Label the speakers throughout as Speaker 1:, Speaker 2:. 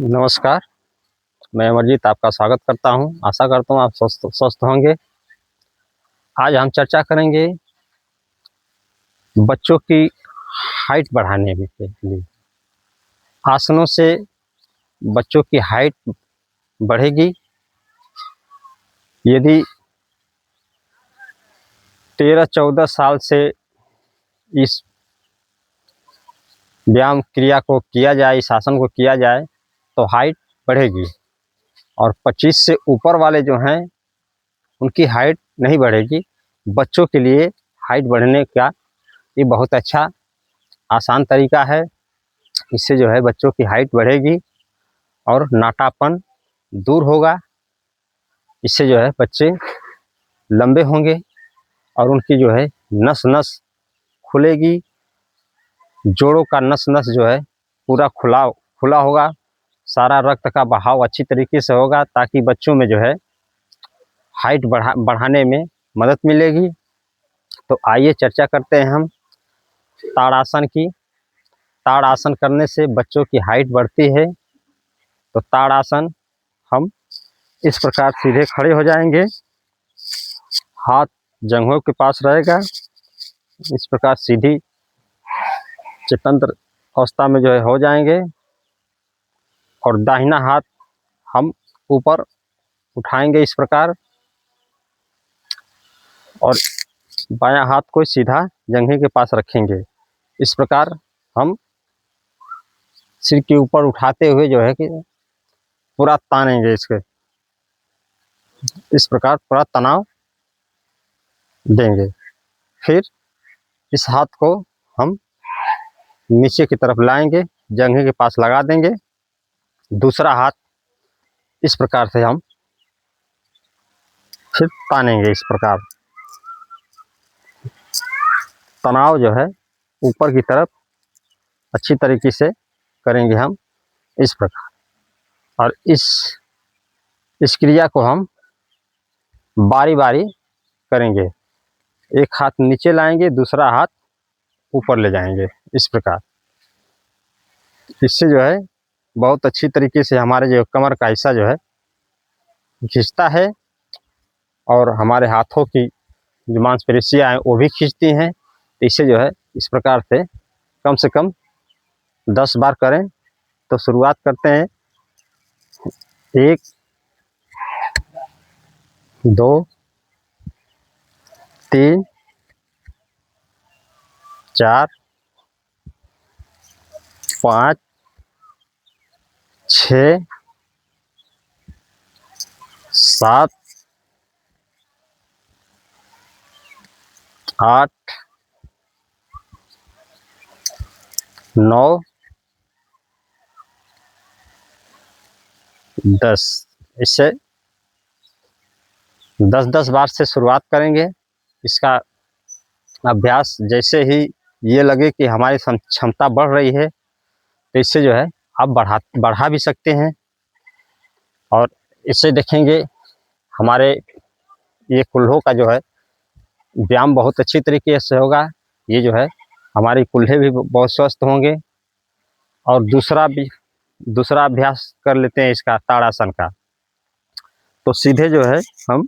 Speaker 1: नमस्कार। मैं अमरजीत आपका स्वागत करता हूं। आशा करता हूं आप स्वस्थ स्वस्थ होंगे। आज हम चर्चा करेंगे बच्चों की हाइट बढ़ाने में के लिए आसनों से बच्चों की हाइट बढ़ेगी। यदि 13-14 साल से इस व्यायाम क्रिया को किया जाए, इस आसन को किया जाए तो हाइट बढ़ेगी। और 25 से ऊपर वाले जो हैं उनकी हाइट नहीं बढ़ेगी। बच्चों के लिए हाइट बढ़ने का ये बहुत अच्छा आसान तरीका है। इससे जो है बच्चों की हाइट बढ़ेगी और नाटापन दूर होगा। इससे जो है बच्चे लंबे होंगे और उनकी जो है नस नस खुलेगी। जोड़ों का नस नस जो है पूरा खुला होगा। सारा रक्त का बहाव अच्छी तरीके से होगा ताकि बच्चों में जो है हाइट बढ़ाने में मदद मिलेगी। तो आइए चर्चा करते हैं हम ताड़ासन की। ताड़ासन करने से बच्चों की हाइट बढ़ती है। तो ताड़ासन हम इस प्रकार सीधे खड़े हो जाएंगे, हाथ जंघों के पास रहेगा। इस प्रकार सीधी चितंत्र अवस्था में जो है हो जाएंगे और दाहिना हाथ हम ऊपर उठाएंगे इस प्रकार और बायां हाथ को सीधा जंघे के पास रखेंगे। इस प्रकार हम सिर के ऊपर उठाते हुए जो है कि पूरा तानेंगे इसके। इस प्रकार पूरा तनाव देंगे। फिर इस हाथ को हम नीचे की तरफ लाएंगे, जंघे के पास लगा देंगे। दूसरा हाथ इस प्रकार से हम फिर तानेंगे। इस प्रकार तनाव जो है ऊपर की तरफ अच्छी तरीके से करेंगे हम इस प्रकार। और इस क्रिया को हम बारी बारी करेंगे। एक हाथ नीचे लाएंगे, दूसरा हाथ ऊपर ले जाएंगे इस प्रकार। इससे जो है बहुत अच्छी तरीके से हमारे जो कमर का हिस्सा जो है खींचता है और हमारे हाथों की जो मांसपेशियां हैं वो भी खींचती हैं। तो इससे जो है इस प्रकार से कम 10 बार करें। तो शुरुआत करते हैं। 1, 2, 3, 4, 5, 6, 7, 8, 9, 10। इससे 10-10 बार से शुरुआत करेंगे। इसका अभ्यास जैसे ही ये लगे कि हमारी क्षमता बढ़ रही है तो इससे जो है आप बढ़ा भी सकते हैं। और इससे देखेंगे हमारे ये कुल्हों का जो है व्यायाम बहुत अच्छी तरीके से होगा। ये जो है हमारी कुल्हे भी बहुत स्वस्थ होंगे। और दूसरा अभ्यास कर लेते हैं इसका ताड़ासन का। तो सीधे जो है हम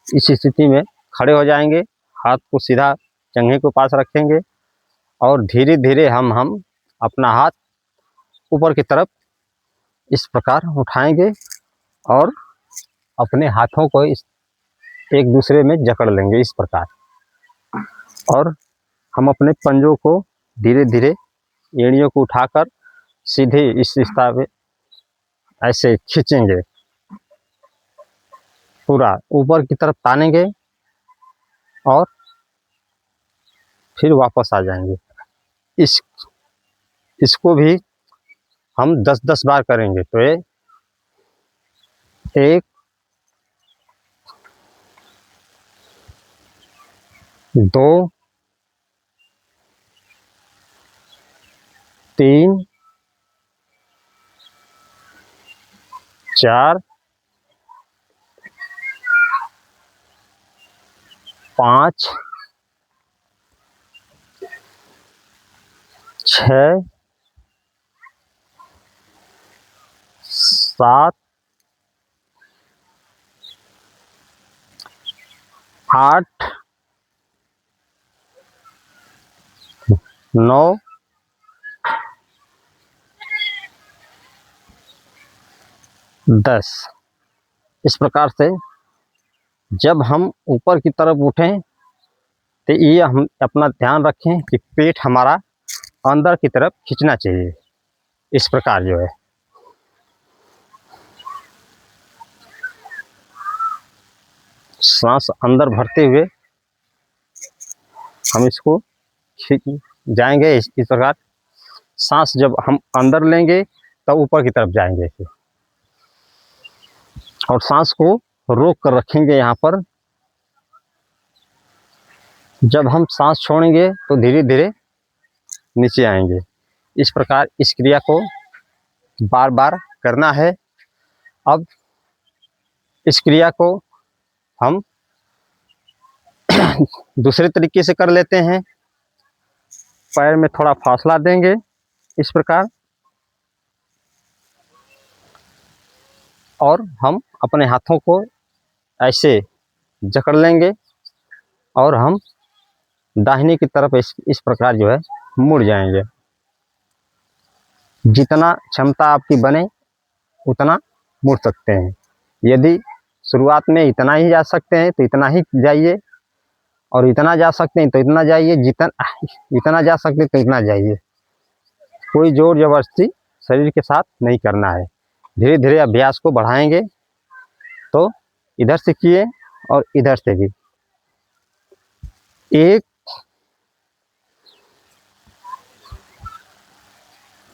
Speaker 1: इस स्थिति में खड़े हो जाएंगे, हाथ को सीधा जंघे को पास रखेंगे और धीरे धीरे हम अपना हाथ ऊपर की तरफ इस प्रकार उठाएंगे और अपने हाथों को एक दूसरे में जकड़ लेंगे इस प्रकार। और हम अपने पंजों को धीरे धीरे एड़ियों को उठाकर सीधे इस दिशा में ऐसे खींचेंगे, पूरा ऊपर की तरफ तानेंगे और फिर वापस आ जाएंगे। इसको भी हम 10-10 बार करेंगे। तो ये 1, 2, 3, 4, 5, 6, 7 8 9 10। इस प्रकार से जब हम ऊपर की तरफ उठें तो ये हम अपना ध्यान रखें कि पेट हमारा अंदर की तरफ खींचना चाहिए। इस प्रकार जो है सांस अंदर भरते हुए हम इसको खींच जाएंगे। इस प्रकार सांस जब हम अंदर लेंगे तब ऊपर की तरफ जाएंगे और सांस को रोक कर रखेंगे यहाँ पर। जब हम सांस छोड़ेंगे तो धीरे धीरे नीचे आएंगे। इस प्रकार इस क्रिया को बार बार करना है। अब इस क्रिया को हम दूसरे तरीके से कर लेते हैं। पैर में थोड़ा फासला देंगे इस प्रकार और हम अपने हाथों को ऐसे जकड़ लेंगे और हम दाहिने की तरफ इस प्रकार जो है मुड़ जाएंगे। जितना क्षमता आपकी बने उतना मुड़ सकते हैं। यदि शुरुआत में इतना ही जा सकते हैं तो इतना ही जाइए और इतना जा सकते हैं तो इतना जाइए। इतना जा सकते हैं तो इतना जाइए। कोई जोर जबरदस्ती शरीर के साथ नहीं करना है। धीरे धीरे अभ्यास को बढ़ाएंगे तो इधर से किए और इधर से भी। 1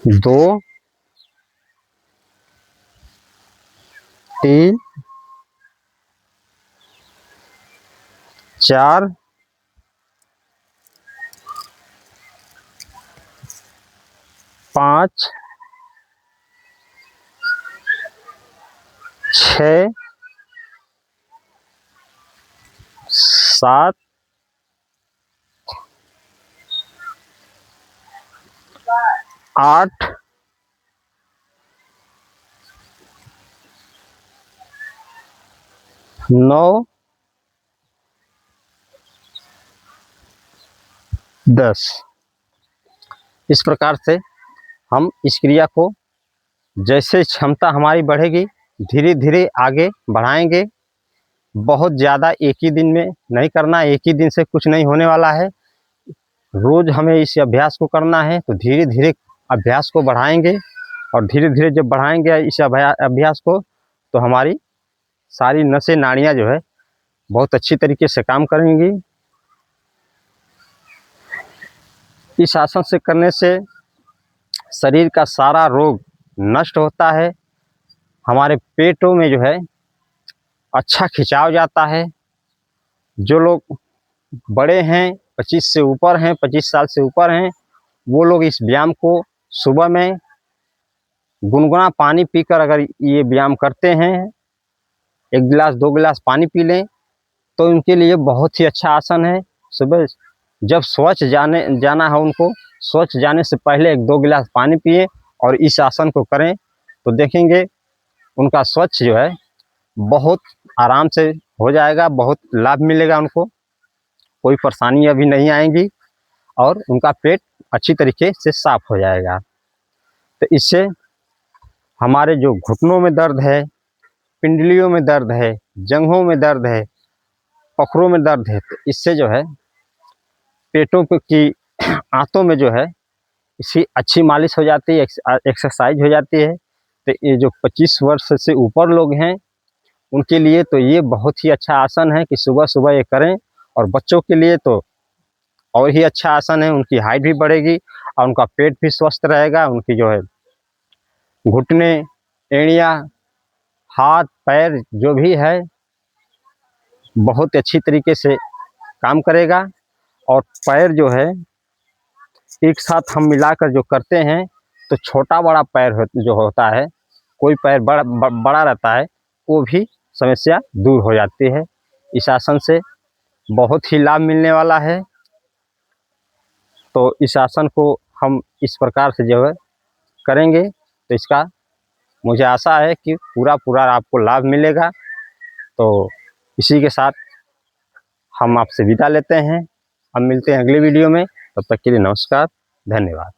Speaker 1: 2 3 4 5 6 7 8 9 10। इस प्रकार से हम इस क्रिया को जैसे क्षमता हमारी बढ़ेगी धीरे धीरे आगे बढ़ाएंगे। बहुत ज़्यादा एक ही दिन में नहीं करना। एक ही दिन से कुछ नहीं होने वाला है। रोज हमें इस अभ्यास को करना है। तो धीरे धीरे अभ्यास को बढ़ाएंगे और धीरे धीरे जब बढ़ाएंगे इस अभ्यास को तो हमारी सारी नसें नाड़ियाँ जो है बहुत अच्छी तरीके से काम करेंगी। इस आसन से करने से शरीर का सारा रोग नष्ट होता है। हमारे पेटों में जो है अच्छा खिंचाव जाता है। जो लोग बड़े हैं 25 से ऊपर हैं 25 साल से ऊपर हैं वो लोग इस व्यायाम को सुबह में गुनगुना पानी पीकर अगर ये व्यायाम करते हैं 1 गिलास 2 गिलास पानी पी लें तो उनके लिए बहुत ही अच्छा आसन है। सुबह जब स्वच्छ जाना है उनको स्वच्छ जाने से पहले 1-2 गिलास पानी पिए और इस आसन को करें तो देखेंगे उनका स्वच्छ जो है बहुत आराम से हो जाएगा। बहुत लाभ मिलेगा उनको। कोई परेशानी अभी नहीं आएगी और उनका पेट अच्छी तरीके से साफ हो जाएगा। तो इससे हमारे जो घुटनों में दर्द है, पिंडलियों में दर्द है, जंघों में दर्द है, पखरों में दर्द है, तो इससे जो है पेटों की आंतों में जो है इसकी अच्छी मालिश हो जाती है, एक्सरसाइज हो जाती है। तो ये जो 25 वर्ष से ऊपर लोग हैं उनके लिए तो ये बहुत ही अच्छा आसन है कि सुबह सुबह ये करें। और बच्चों के लिए तो और ही अच्छा आसन है। उनकी हाइट भी बढ़ेगी और उनका पेट भी स्वस्थ रहेगा। उनकी जो है घुटने, एड़ियाँ, हाथ पैर जो भी है बहुत अच्छी तरीके से काम करेगा। और पैर जो है एक साथ हम मिलाकर जो करते हैं तो छोटा बड़ा पैर जो होता है, कोई पैर बड़ा रहता है, वो भी समस्या दूर हो जाती है। इस आसन से बहुत ही लाभ मिलने वाला है। तो इस आसन को हम इस प्रकार से जो है करेंगे तो इसका मुझे आशा है कि पूरा आपको लाभ मिलेगा। तो इसी के साथ हम आपसे विदा लेते हैं। हम मिलते हैं अगले वीडियो में, तब तक के लिए नमस्कार, धन्यवाद।